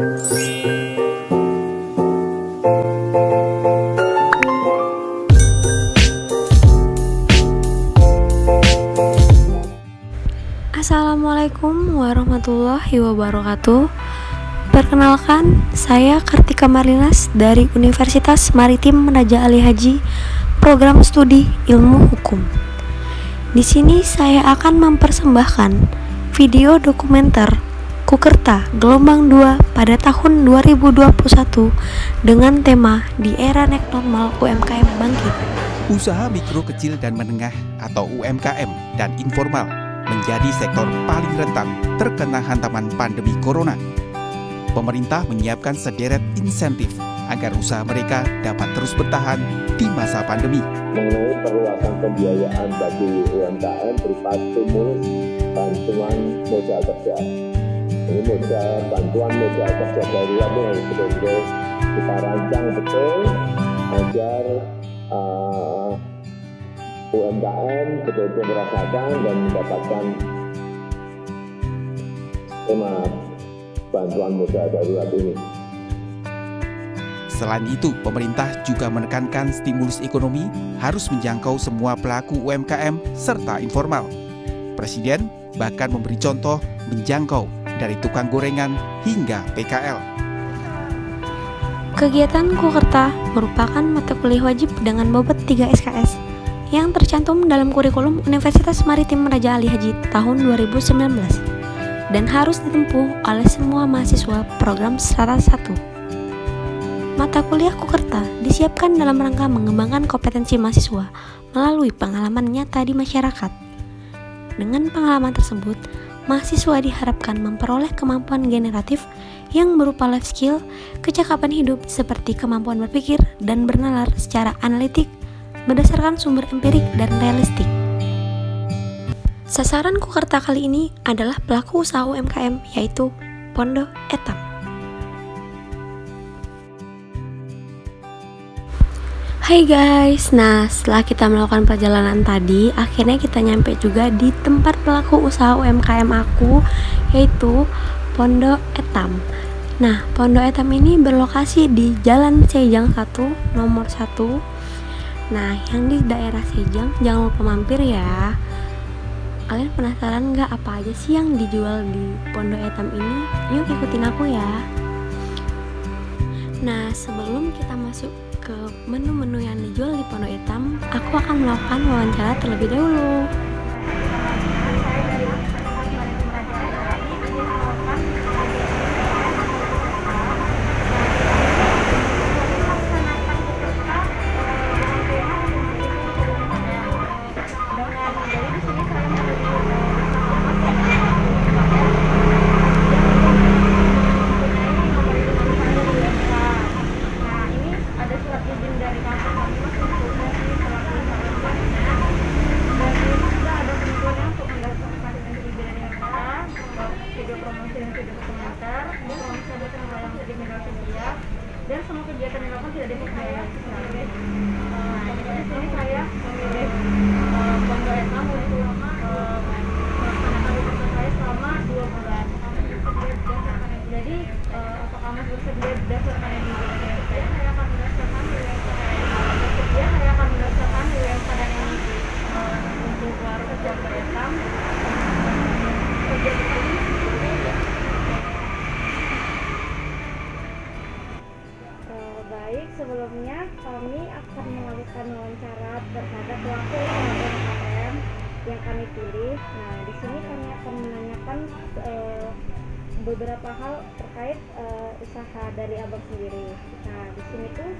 Assalamualaikum warahmatullahi wabarakatuh. Perkenalkan, saya Kartika Marlinas dari Universitas Maritim Raja Ali Haji, Program Studi Ilmu Hukum. Di sini saya akan mempersembahkan video dokumenter Kukerta Gelombang 2 pada tahun 2021 dengan tema Di Era New Normal UMKM Bangkit. Usaha mikro kecil dan menengah atau UMKM dan informal menjadi sektor paling rentan terkena hantaman pandemi corona. Pemerintah menyiapkan sederet insentif agar usaha mereka dapat terus bertahan di masa pandemi. Mengenai perluasan pembiayaan bagi UMKM berupa stimulus bantuan modal kerja. Ini bantuan modal kerja darurat yang betul-betul kita rancang betul agar UMKM betul-betul merasakan dan mendapatkan skema bantuan modal darurat ini. Selain itu, pemerintah juga menekankan stimulus ekonomi harus menjangkau semua pelaku UMKM serta informal. Presiden bahkan memberi contoh menjangkau dari tukang gorengan hingga PKL. Kegiatan Kukerta merupakan mata kuliah wajib dengan bobot 3 SKS yang tercantum dalam kurikulum Universitas Maritim Raja Ali Haji tahun 2019 dan harus ditempuh oleh semua mahasiswa program Strata 1. Mata kuliah Kukerta disiapkan dalam rangka mengembangkan kompetensi mahasiswa melalui pengalaman nyata di masyarakat. Dengan pengalaman tersebut, mahasiswa diharapkan memperoleh kemampuan generatif yang berupa life skill, kecakapan hidup seperti kemampuan berpikir dan bernalar secara analitik berdasarkan sumber empirik dan realistik. Sasaran Kukerta kali ini adalah pelaku usaha UMKM, yaitu Pondok Etam. Hai guys, nah setelah kita melakukan perjalanan tadi, akhirnya kita nyampe juga di tempat pelaku usaha UMKM aku, yaitu Pondok Etam. Nah, Pondok Etam ini berlokasi di Jalan Sejang 1, nomor 1. Nah, yang di daerah Sejang, jangan lupa mampir ya. Kalian penasaran nggak apa aja sih yang dijual di Pondok Etam ini? Yuk ikutin aku ya. Nah, sebelum kita masuk ke menu-menu yang dijual di Pondok Etam, aku akan melakukan wawancara terlebih dahulu. Dan semua kegiatan yang dilakukan tidak dibiayai. Di sini saya memilih Pondok Etam untuk melaksanakan usaha saya selama 2 bulan. Jadi apakah Mas bersedia berdasarkan yang dibiayai? Saya akan berdasarkan UMKM ini untuk warung Pondok Etam. Baik, sebelumnya kami akan melakukan wawancara terhadap pelaku UMKM yang kami pilih. Nah, di sini kami akan menanyakan beberapa hal terkait usaha dari abang sendiri. Nah, di sini tuh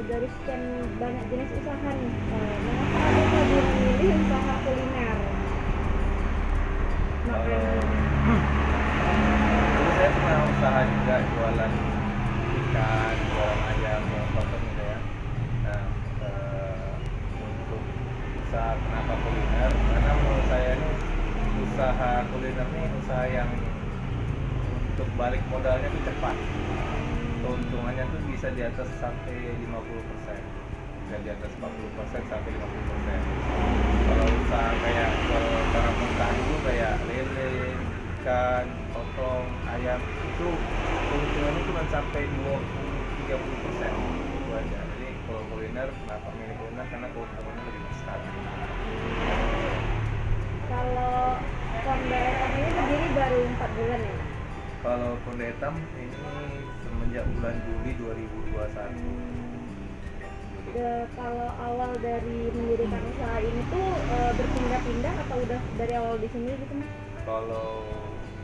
dari sekian banyak jenis usaha nih, mengapa abang lebih memilih usaha kuliner? Saya pernah usaha juga jualan ikan, jualan ayam, jualan potong gitu ya. Nah, untuk usaha kenapa kuliner? Karena menurut saya ini usaha kuliner ini usaha yang untuk balik modalnya itu cepat. Keuntungannya tuh bisa di atas sampai 50%, bisa di atas 40% sampai 50%. Kalau usaha kayak jual barang mentah itu kayak lele, ikan, potong, ayam yang itu keuntungannya cuma sampai 20-30% itu aja. Jadi kalau kuliner, kenapa milih kuliner, karena keuntungannya lebih besar. Kalau Pondok Etam ini berdiri baru 4 bulan ya? Kalau Pondok Etam ini semenjak bulan Juli 2021. Kalau awal dari mendirikan usaha ini tuh berpindah-pindah atau udah dari awal di sini gitu Mas? Kalau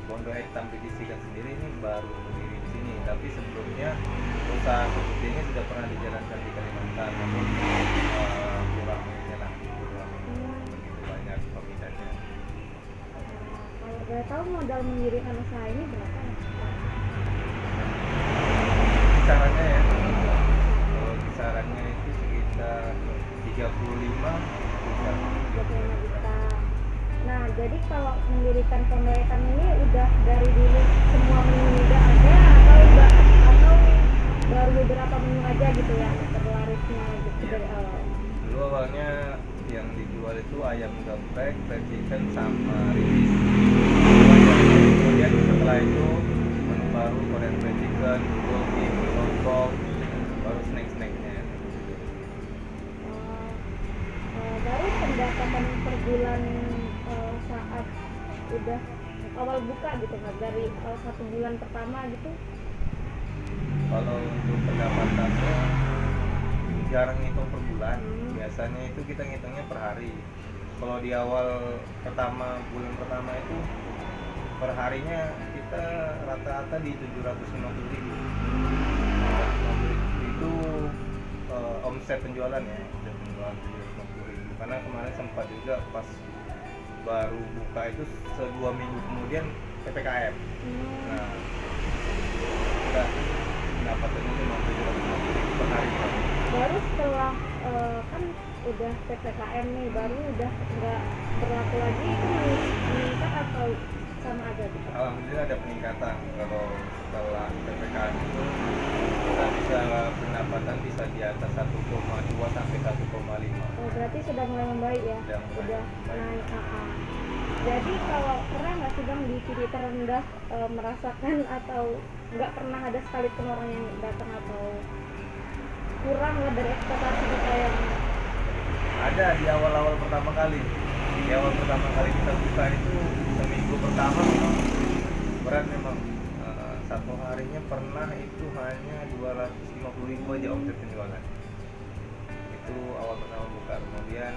Pondok Etam didirikan sendiri ini baru berdiri di sini, tapi sebelumnya usaha seperti ini sudah pernah dijalankan di Kalimantan, namun kurang begitu banyak peminatnya. Kalau boleh tahu modal mendirikan usaha ini berapa ya? Kisarannya ya, kalau kisarannya itu sekitar 35 juta. 25 juta. Nah, jadi kalau mendirikan Pondok Etam ini udah dari dulu semua menu udah ada atau baru beberapa menu aja gitu ya terlarisnya gitu dari awal? Dulu awalnya yang dijual itu ayam geprek, fried chicken, sama rebis. Kemudian setelah itu menu baru Korean fried chicken, bulgogi, lontong, baru snack-snacknya. Baru pendapatan per bulan saat udah awal buka gitu nggak dari 1 bulan pertama gitu? Kalau untuk pendapatannya jarang ngitung per bulan, biasanya itu kita ngitungnya per hari. Kalau di awal bulan pertama itu per harinya kita rata-rata di 750.000. Itu omset penjualan ya, omset penjualan 750.000. Karena kemarin sempat juga pas baru buka itu 2 minggu kemudian PPKM. Nah, udah dapatannya cuma 750.000 per hari. Baru setelah kan udah PPKM nih, baru udah nggak berlaku lagi, itu meningkat atau sama aja gitu? Alhamdulillah ada peningkatan. Kalau setelah PPKM itu kita bisa pendapatan bisa di atas 1,2 sampai 1,5. Oh, berarti sudah mulai membaik ya? Sudah mulai naik. Jadi kalau pernah nggak sih Bang di titik terendah merasakan atau nggak pernah ada sekalipun orang yang datang atau kurang lah dari ekspektasi kita yang Ada di awal-awal pertama kali. Di awal pertama kali kita buka itu seminggu pertama memang berat memang. Satu harinya pernah itu hanya 250.000 aja omset penjualan. Itu awal pertama buka. Kemudian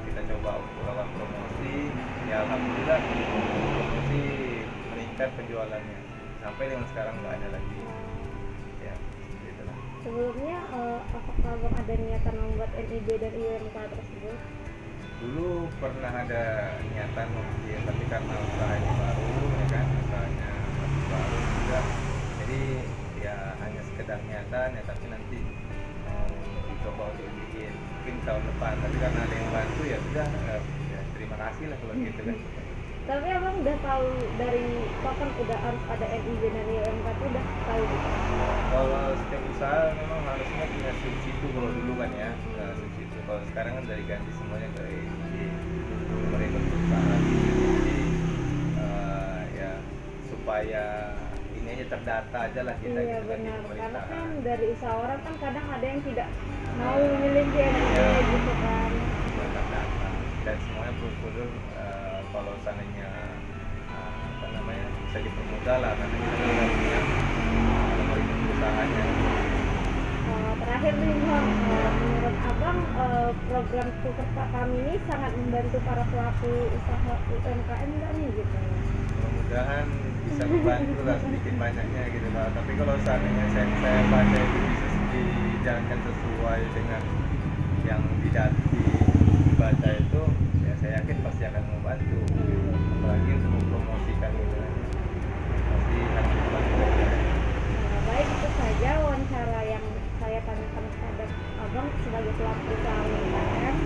kita coba untuk lakukan promosi. Ya alhamdulillah promosi meningkat penjualannya. Sampai dengan sekarang nggak ada lagi. Ya, itulah. sebelumnya apakah Bang ada niatan membuat NIB dan IUMK tersebut? Dulu pernah ada niatan mungkin, tapi karena usaha ini baru ya kan, usahanya masih baru juga, jadi ya hanya sekedar niatan ya, tapi nanti mau dicoba untuk bikin mungkin tahun depan, tapi karena ada yang bantu ya sudah, ya terima kasih lah kalau gitu kan. Tapi Abang udah tahu dari kapan udah harus ada NIB dan IUMK itu udah tahu gitu? Kalau setiap usaha memang harusnya punya subsidi kalau dulu kan ya, subsidi. Kalau sekarang kan dari ganti semuanya dari mereka berusaha, jadi ya supaya ini aja terdata aja lah kita Iya gitu kan di benar, karena pemerintahan. kan dari usaha orang kan kadang ada yang tidak mau memiliki NIB gitu kan. Semua terdata dan semuanya prosedur kalau seandainya apa namanya bisa dipermudah lah, karena kita sudah punya nomor induk usahanya. Terakhir nih Bang, menurut Abang program Peserta Kami ini sangat membantu para pelaku usaha UMKM nggak nih gitu? Mudah-mudahan bisa membantu lah sedikit banyaknya gitu lah. Tapi kalau seandainya saya baca itu bisa dijalankan sesuai dengan yang dibaca itu, ya saya yakin pasti akan membantu. Apalagi untuk mempromosikan gitu kan, pasti harus membantu. Baik, itu saja wawancara yang saya tanyakan kepada Abang sebagai pelaku usaha UMKM.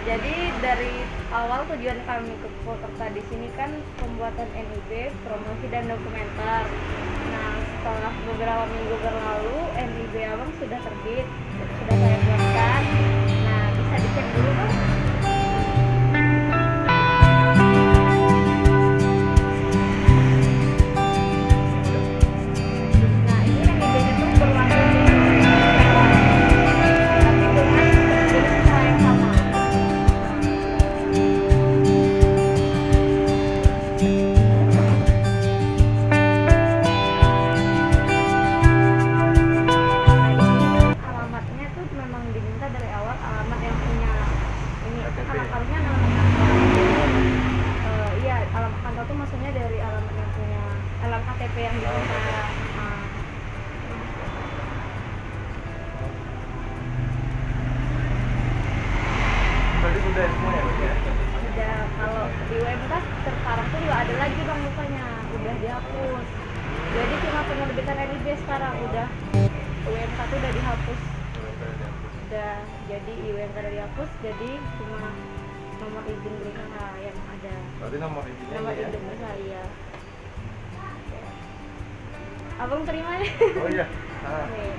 Jadi dari awal tujuan kami ke Purwakarta di sini kan pembuatan NIB, promosi dan dokumenter. Nah, setelah beberapa minggu berlalu, NIB Abang sudah terbit, sudah saya buatkan. Nah, bisa dicek dulu Bang. Nah, ini NIB-nya tuh berlaku di tapi dengan jenis usaha yang sama. Alamatnya tuh memang diminta dari awal alamat yang punya ini KTP. harusnya iya alamat kantor tuh maksudnya dari alamat yang punya alamat KTP yang diminta. Berarti sudah semuanya ya? Udah kalau di UMK sekarang tuh juga ada lagi Bang lukanya udah dihapus. Jadi cuma penerbitan NIB sekarang udah UMK tuh udah dihapus. Udah jadi UMK udah dihapus jadi cuma nomor izin berusaha yang ada. Berarti nomor izinnya Nomor ya? izin berusaha iya. Abang terima ya? Oh iya. Ah. Nih.